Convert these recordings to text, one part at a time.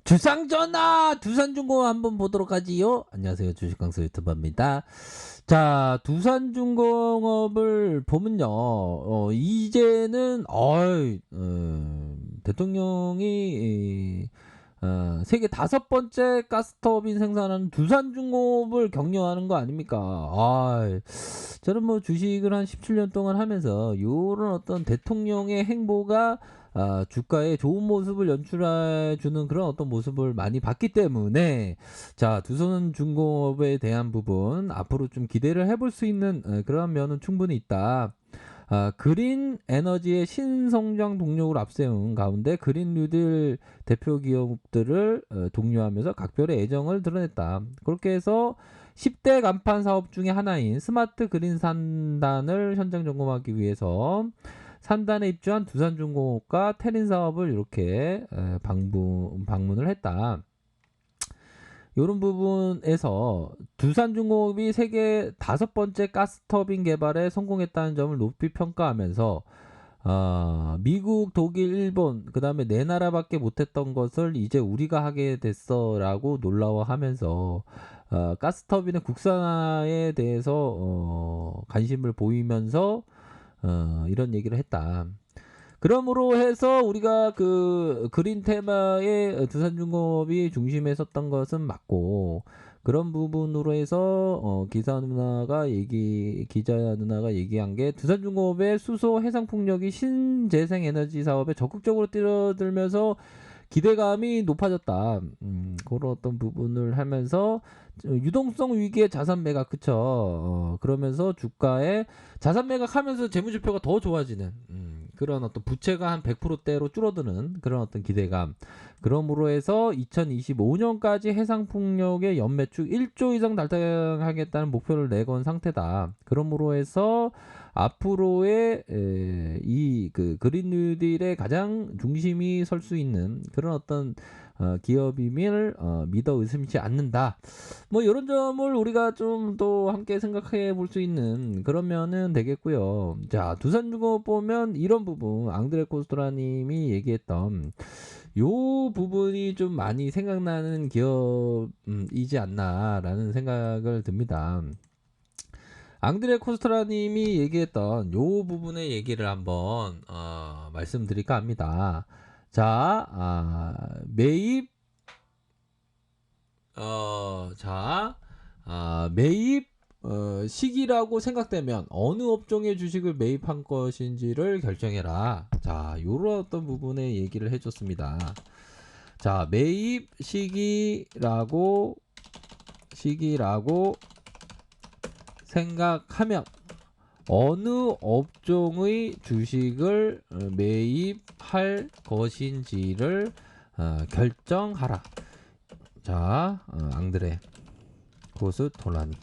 주상전화 두산중공업 한번 보도록 하지요. 안녕하세요, 주식강사 유튜버입니다. 자, 두산중공업을 보면요, 이제는 대통령이 세계 5번째 가스터빈 생산하는 두산중공업을 격려하는 거 아닙니까? 저는 뭐 주식을 한 17년 동안 하면서 요런 어떤 대통령의 행보가 주가에 좋은 모습을 연출해 주는 그런 어떤 모습을 많이 봤기 때문에, 자, 두산중공업에 대한 부분 앞으로 좀 기대를 해볼 수 있는 그런 면은 충분히 있다. 그린 에너지의 신성장 동력을 앞세운 가운데 그린 뉴딜 대표 기업들을 독려하면서 각별의 애정을 드러냈다. 그렇게 해서 10대 간판 사업 중에 하나인 스마트 그린 산단을 현장 점검하기 위해서 산단에 입주한 두산중공업과 테린 사업을 이렇게 방문을 했다. 이런 부분에서 두산중공업이 세계 5번째 가스터빈 개발에 성공했다는 점을 높이 평가하면서 미국, 독일, 일본, 그 다음에 네 나라밖에 못했던 것을 이제 우리가 하게 됐어라고 놀라워하면서 가스터빈의 국산화에 대해서 관심을 보이면서 이런 얘기를 했다. 그러므로 해서 우리가 그 그린 테마의 두산중공업이 중심에 섰던 것은 맞고, 그런 부분으로 해서 기자 누나가 얘기한 게 두산중공업의 수소 해상 풍력이 신재생 에너지 사업에 적극적으로 뛰어들면서 기대감이 높아졌다. 그런 어떤 부분을 하면서 유동성 위기의 자산 매각, 그쵸? 그러면서 주가에 자산 매각하면서 재무지표가 더 좋아지는 그런 어떤 부채가 한 100%대로 줄어드는 그런 어떤 기대감. 그러므로 해서 2025년까지 해상풍력의 연매출 1조 이상 달성하겠다는 목표를 내건 상태다. 그러므로 해서 앞으로의 이 그 그린 뉴딜의 가장 중심이 설 수 있는 그런 어떤 기업임을 믿어 의심치 않는다. 뭐 이런 점을 우리가 좀 또 함께 생각해 볼 수 있는 그런 면은 되겠고요. 자, 두산중공업 보면 이런 부분 앙드레 코스토라님이 얘기했던 요 부분이 좀 많이 생각나는 기업이지 않나라는 생각을 듭니다. 앙드레 코스토라님이 얘기했던 요 부분의 얘기를 한번 말씀드릴까 합니다. 자, 매입 매입 시기라고 생각되면 어느 업종의 주식을 매입한 것인지를 결정해라. 자, 요런 어떤 부분의 얘기를 해줬습니다. 자, 매입 시기라고 생각하면 어느 업종의 주식을 매입할 것인지를 결정하라. 자, 앙드레 코스토라니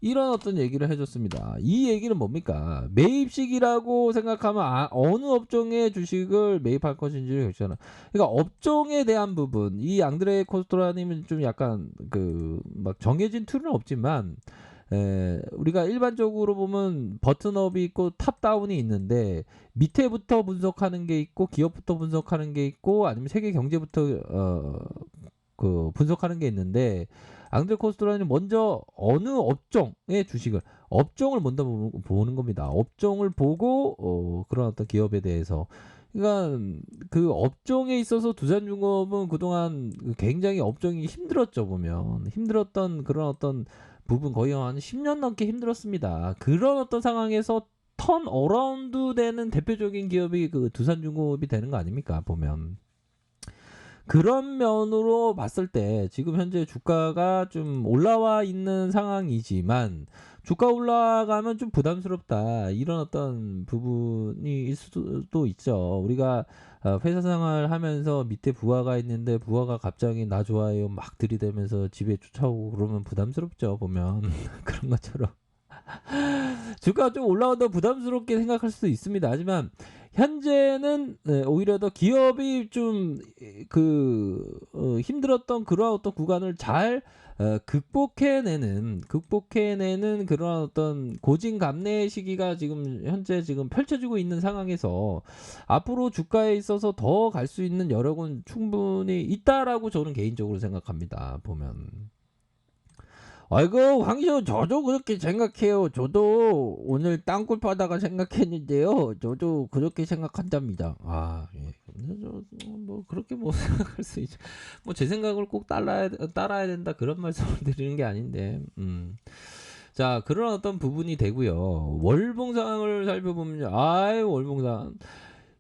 이런 어떤 얘기를 해줬습니다. 이 얘기는 뭡니까? 매입 시기라고 생각하면 어느 업종의 주식을 매입할 것인지를 결정하라. 그러니까 업종에 대한 부분, 이 앙드레 코스토라님은 좀 약간 그 막 정해진 틀은 없지만, 우리가 일반적으로 보면 버튼업이 있고 탑다운이 있는데, 밑에부터 분석하는 게 있고 기업부터 분석하는 게 있고 아니면 세계 경제부터 그 분석하는 게 있는데, 앙드레 코스토라는 먼저 어느 업종의 주식을 업종을 먼저 보는 겁니다. 업종을 보고 그런 어떤 기업에 대해서, 그러니까 그 업종에 있어서 두산중공업은 그동안 굉장히 업종이 힘들었죠. 보면 힘들었던 그런 어떤 부분 거의 한 10년 넘게 힘들었습니다. 그런 어떤 상황에서 턴 어라운드 되는 대표적인 기업이 그 두산중공업이 되는 거 아닙니까? 보면 그런 면으로 봤을 때 지금 현재 주가가 좀 올라와 있는 상황이지만, 주가 올라가면 좀 부담스럽다 이런 어떤 부분이 있을 수도 있죠. 우리가 회사 생활 하면서 밑에 부하가 있는데 부하가 갑자기 나 좋아요 막 들이대면서 집에 쫓아오고 그러면 부담스럽죠. 보면 그런 것처럼 주가가 좀 올라온다 부담스럽게 생각할 수도 있습니다. 하지만 현재는 오히려 더 기업이 좀 힘들었던 그러한 어떤 구간을 잘 극복해내는 그러한 어떤 고진감래의 시기가 지금 현재 지금 펼쳐지고 있는 상황에서 앞으로 주가에 있어서 더 갈 수 있는 여력은 충분히 있다라고 저는 개인적으로 생각합니다. 보면. 아이고 황시호 저도 그렇게 생각해요. 저도 오늘 땅굴 파다가 생각했는데요. 저도 그렇게 생각한답니다. 아 예. 근데 뭐 그렇게 뭐 생각할 수 있죠. 뭐 제 생각을 꼭 따라야 된다 그런 말씀을 드리는 게 아닌데. 자 그런 어떤 부분이 되고요. 월봉상을 살펴보면 아이 월봉상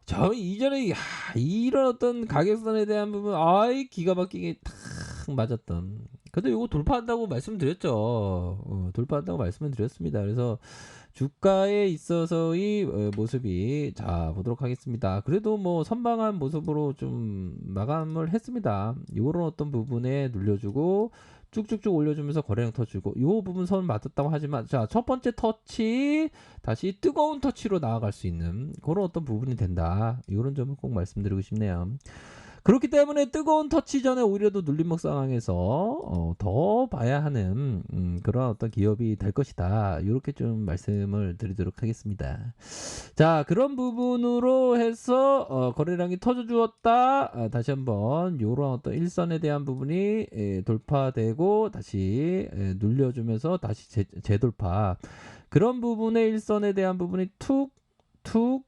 저 이전에 이런 어떤 가격선에 대한 부분 아이 기가 막히게 탁 맞았던. 근데 요거 돌파한다고 말씀드렸죠. 돌파한다고 말씀을 드렸습니다. 그래서 주가에 있어서의 모습이 자 보도록 하겠습니다. 그래도 뭐 선방한 모습으로 좀 마감을 했습니다. 요런 어떤 부분에 눌려주고 쭉쭉쭉 올려주면서 거래량 터주고 요 부분 선 맞았다고 하지만 자 첫 번째 터치 다시 뜨거운 터치로 나아갈 수 있는 그런 어떤 부분이 된다. 이런 점을 꼭 말씀드리고 싶네요. 그렇기 때문에 뜨거운 터치 전에 오히려 더 눌림목 상황에서 더 봐야 하는 그런 어떤 기업이 될 것이다. 이렇게 좀 말씀을 드리도록 하겠습니다. 자 그런 부분으로 해서 거래량이 터져 주었다. 다시 한번 이런 어떤 일선에 대한 부분이 돌파되고 다시 눌려주면서 다시 재돌파 그런 부분의 일선에 대한 부분이 툭툭툭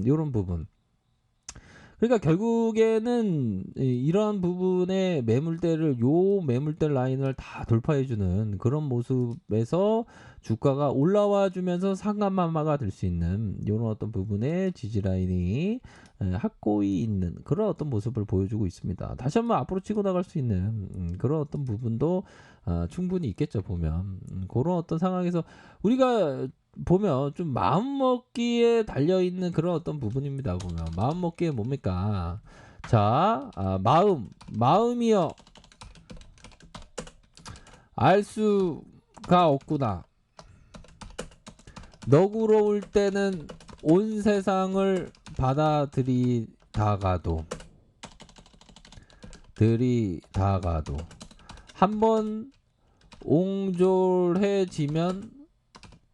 이런 부분 그러니까 결국에는 이러한 부분의 매물대 라인을 다 돌파해주는 그런 모습에서 주가가 올라와 주면서 상한마마가 될 수 있는 이런 어떤 부분의 지지 라인이 확고히 있는 그런 어떤 모습을 보여주고 있습니다. 다시 한번 앞으로 치고 나갈 수 있는 그런 어떤 부분도 충분히 있겠죠 보면 그런 어떤 상황에서 우리가 보면 좀 마음먹기에 달려있는 그런 어떤 부분입니다. 보면 마음먹기에 뭡니까? 자, 마음이여 알 수가 없구나. 너그러울 때는 온 세상을 받아들이다가도 한번 옹졸해지면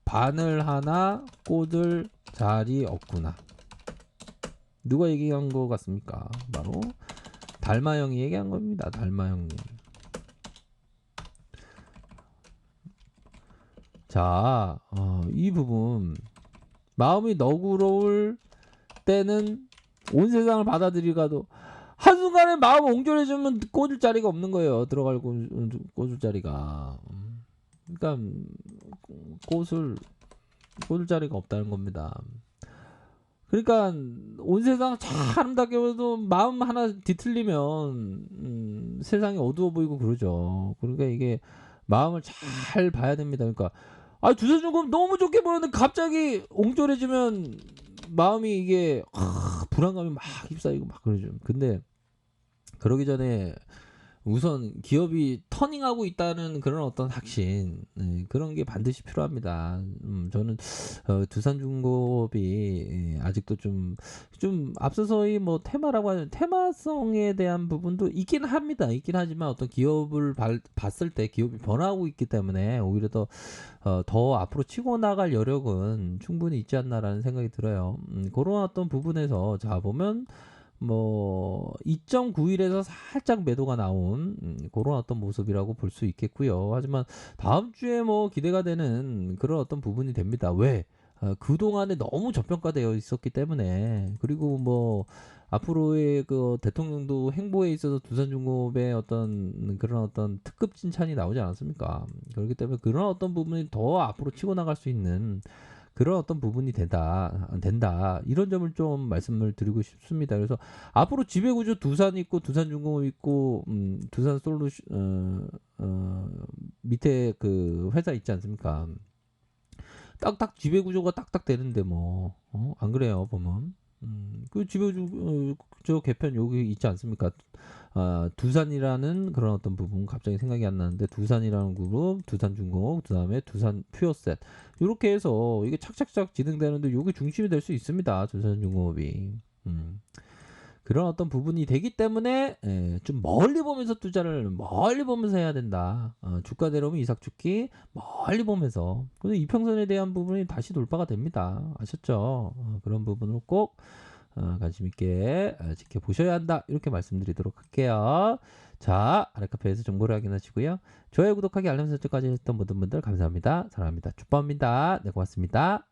바늘 하나 꽂을 자리 없구나. 누가 얘기한 것 같습니까? 바로 달마형이 얘기한 겁니다. 달마형님. 자, 이 부분 마음이 너그러울 때는 온 세상을 받아들이가도 한순간에 마음 옹졸해지면 꽂을 자리가 없는 거예요. 들어갈 꽂을 자리가. 그러니까 꽂을 자리가 없다는 겁니다. 그러니까 온 세상 참 아름답게 보여도 마음 하나 뒤틀리면 세상이 어두워 보이고 그러죠. 그러니까 이게 마음을 잘 봐야 됩니다. 그러니까 두사중금 너무 좋게 보였는데 갑자기 옹졸해지면 마음이 이게 불안감이 막 휩싸이고 막 그러죠. 근데 그러기 전에 우선 기업이 터닝하고 있다는 그런 어떤 확신 그런 게 반드시 필요합니다. 저는 두산중공업이 아직도 좀 앞서서의 뭐 테마라고 하는 테마성에 대한 부분도 있긴 합니다. 있긴 하지만 어떤 기업을 봤을 때 기업이 변화하고 있기 때문에 오히려 더 앞으로 치고 나갈 여력은 충분히 있지 않나라는 생각이 들어요. 그런 어떤 부분에서 자 보면 뭐 2.91에서 살짝 매도가 나온 그런 어떤 모습이라고 볼 수 있겠고요. 하지만 다음 주에 뭐 기대가 되는 그런 어떤 부분이 됩니다. 왜? 그동안에 너무 저평가되어 있었기 때문에 그리고 뭐 앞으로의 그 대통령도 행보에 있어서 두산중공업의 어떤 그런 어떤 특급 칭찬이 나오지 않았습니까? 그렇기 때문에 그런 어떤 부분이 더 앞으로 치고 나갈 수 있는 그런 어떤 부분이 된다. 이런 점을 좀 말씀을 드리고 싶습니다. 그래서 앞으로 지배구조 두산 있고 두산중공업 있고 두산 솔루션 밑에 그 회사 있지 않습니까? 딱딱 지배구조가 딱딱 되는데 뭐 안 그래요 보면 그 지배구조 개편 여기 있지 않습니까? 두산이라는 그런 어떤 부분 갑자기 생각이 안 나는데 두산이라는 그룹, 두산중공업, 그다음에 두산 퓨어셋 이렇게 해서 이게 착착착 진행되는데 이게 중심이 될 수 있습니다. 두산중공업이. 그런 어떤 부분이 되기 때문에 좀 멀리 보면서 투자를 멀리 보면서 해야 된다. 주가 내려오면 이삭 죽기 멀리 보면서. 근데 이평선에 대한 부분이 다시 돌파가 됩니다. 아셨죠? 그런 부분을 꼭 관심 있게 지켜보셔야 한다. 이렇게 말씀드리도록 할게요. 자, 아래카페에서 정보를 확인하시고요. 좋아요, 구독하기, 알람 설정까지 했던 모든 분들 감사합니다. 사랑합니다. 축복합니다. 네, 고맙습니다.